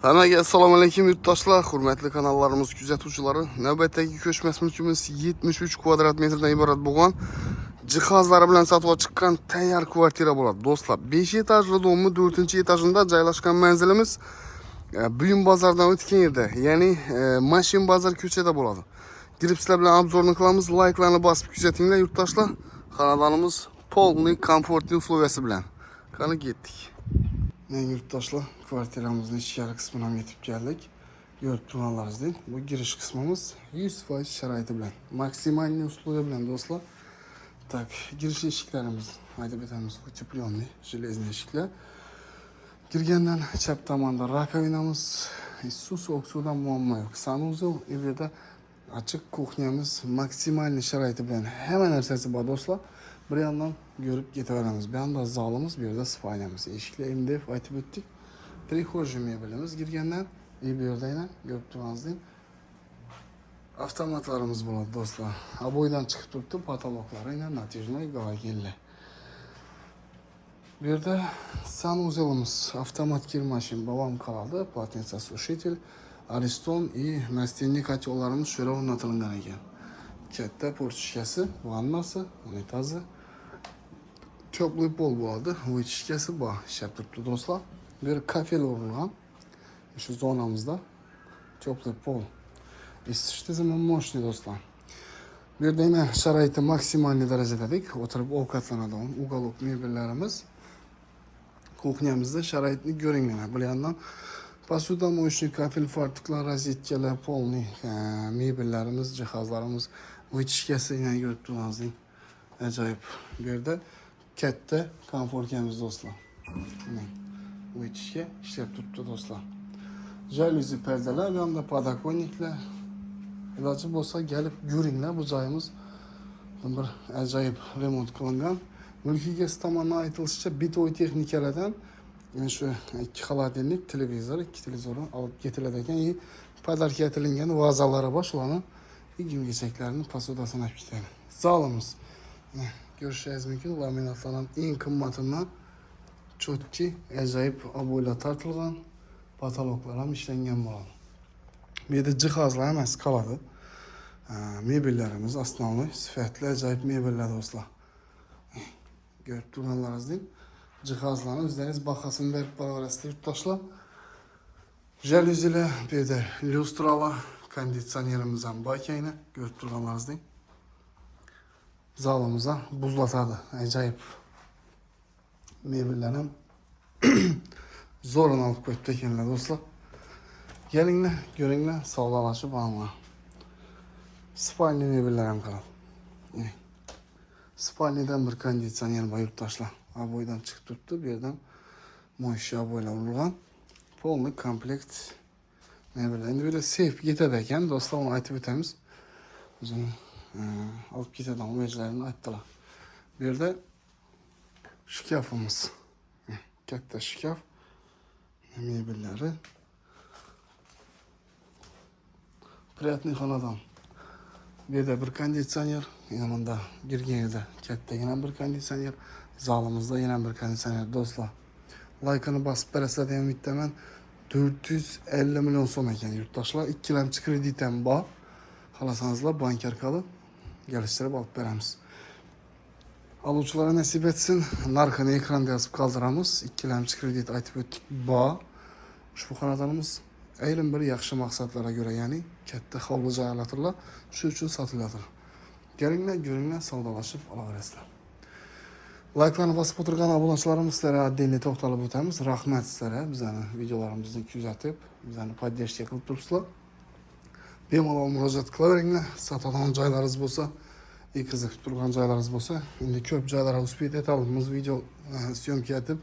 Hammaga assalomu alaykum yurtdoshlar, hurmatli kanallarimiz kuzatuvchilari. Navbatdagi ko'chmas mulkimiz 73 kvadrat metrdan iborat bo'lgan jihozlari bilan sotuvga chiqqan tayyor kvartira bo'ladi. Do'stlar, 5 etajli domni 4-etajında joylashgan manzilimiz Buyum bozordan o'tgan yerda, ya'ni Mashin bozor ko'chada bo'ladi. Girib sizlar bilan obzorni qilamiz, like'larni bosib kuzatinglar yurtdoshlar. Xonadonimiz polniy komfortli usloviyasi bilan. Qani ketdik. Yurtdoshlar, kvartiramizning ichkari qismini ham yetib keldik. Ko'rib turganlaringizdek, bu girish qismimiz 100% sharoiti bilan, maksimalniy uslubi bilan do'stlar. Tak, girish eshiklarimiz, aytib o'tamiz, утепленный, железный eshiklar. Kirgandan chap tomonda rakovinamiz, suv sovuq suvdan muammo yo'q. Sanuzel, bu yerda ochiq kuxnyamiz, maksimalniy sharoiti bilan hamma narsasi bor do'stlar. Bir yandan görüp ketaveramiz. Bir yandan zalımız, bir de spalnyamiz. Eshiklar MDF aytib o'tdik. Prixожий mebelimiz girgandan, bu yerda yana ko'rib turganingizdek avtomatlarimiz bo'ladi do'stlar. Aboydan chiqib turibdi, patoloqlari yana natijnoy galogenli. Bu yerda sanuzelimiz, avtomat kirmashin, bavam qoladi, polotensosушитель, Ariston и настенник котелlarimiz shura o'rnatilgan ekan. Katta portishkasi, vannasi, unitazi, teplый pol bo'ladi, vычishkasi bor, ishlab turibdi do'stlar. Bu yer kafel o'rilgan. Shu zonamizda teplый pol. Isitish tizimi mощный do'stlar. Bu yerda yana sharoiti maksimalniy darajadadik, o'tirib ovqatlanadigan uголок mebellarimiz. Kuxnyamizda sharoitni ko'ringlar. Bu yerdan посудомоечный, kafel, fartuqlar, rozetkalar, polniy mebellarimiz, jihozlarimiz, vычishkasi yana ko'rib turganingizdek ajoyib. Bu yerda katta komfortimiz do'stlar. Vычishka ishlab turibdi do'stlar. Jaluzi perdalar, bu yerda podokонникlar. Iloji bo'lsa kelib ko'ringlar, bu joyimiz bir ajoyib remont qilingan. Mulk egasi tomonidan aytilishicha, bitoy texnikalardan shu 2 xolodilnik, televizor, 2 televizorni olib ketiladi ekan. Podarka etilgan vazalari bor, shularni kiyim-kechaklarini posudasini olib ketadi. Zalimiz. Ko'rishingiz mumkin, laminatlardan eng qimmatidan cho'tki, ajoyib aboylar tortilgan, patoloqlar ham ishlangan bo'ladi. Bu yerda jihozlar emas qoladi. Mebellarimiz основной, sifatli ajoyib mebellar do'stlar. Ko'rib turganlaringizdek, jihozlarni o'zlaringiz bahosini berib boraverasizlar yurtdoshlar. Jaluzilar, bu yerda lyustralar, konditsionerimiz ham bor ekan, ko'rib turganlaringizdek. Zalimiz ham buzlatadi, ajoyib. Mebellar ham zo'rini olib qo'yibdi ekanlar do'stlar. Kelinglar, ko'ringlar, savdolashib olinglar. Spalni mebellar ham qoladi. Spalnidan bir konditsioner bor yurtdoshlar. Aboydan chiqib turibdi, bu yerdan mo'ysha aboylar urilgan. Polniy komplekt mebellar. Endi bu yerda seyf ketadi ekan, do'stlar, uni aytib o'tamiz. O'zini olib ketadigan mo'jizalarini aytdilar. Bu yerda shkafimiz. Katta shkaf. Mebellari. Приятный xonadon. Bu yerda bir konditsioner, yana bunda girgan yerda katta yana bir konditsioner, zalimizda yana bir konditsioner do'stlar. Like'ini bosib berasizlar degan umiddaman. 450 million so'm ekan yurtdoshlar. 2 kredit ham bor. Xohlasanizlar bank orqali kelishtirib olib beramiz. Aluvchilarga nasib etsin. Narxini ekranda yozib qoldiramiz. 2 kredit aytib o'tdik bor. Ushbu xonadonimiz ayrim bir yaxshi maqsadlarga ko'ra, ya'ni katta hovli joylardir, shu uchun sotiladi. Kelinglar, ko'ringlar, savdolashib olaverasizlar. Like'larni bosib o'tirgan obunachilarimiz sizlarga отдельно to'xtalib o'tamiz. Rahmat sizlarga bizning videolarimizni kuzatib, bizani podдержка qilib turibsizlar. Bemalol murojaat qilaveringlar. Sotadigan joylaringiz bo'lsa, qiziqib turgan joylaringiz bo'lsa, endi ko'p joylarga uspet etamiz video syomka etib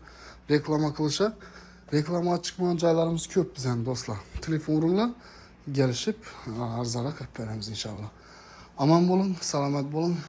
reklama qilishga. Reklama chiqmagan joylarimiz ko'p bizning do'stlar. Telefon uringlar, kelishib arzora qilib beramiz inshaalloh. Omon bo'ling, salomat bo'ling.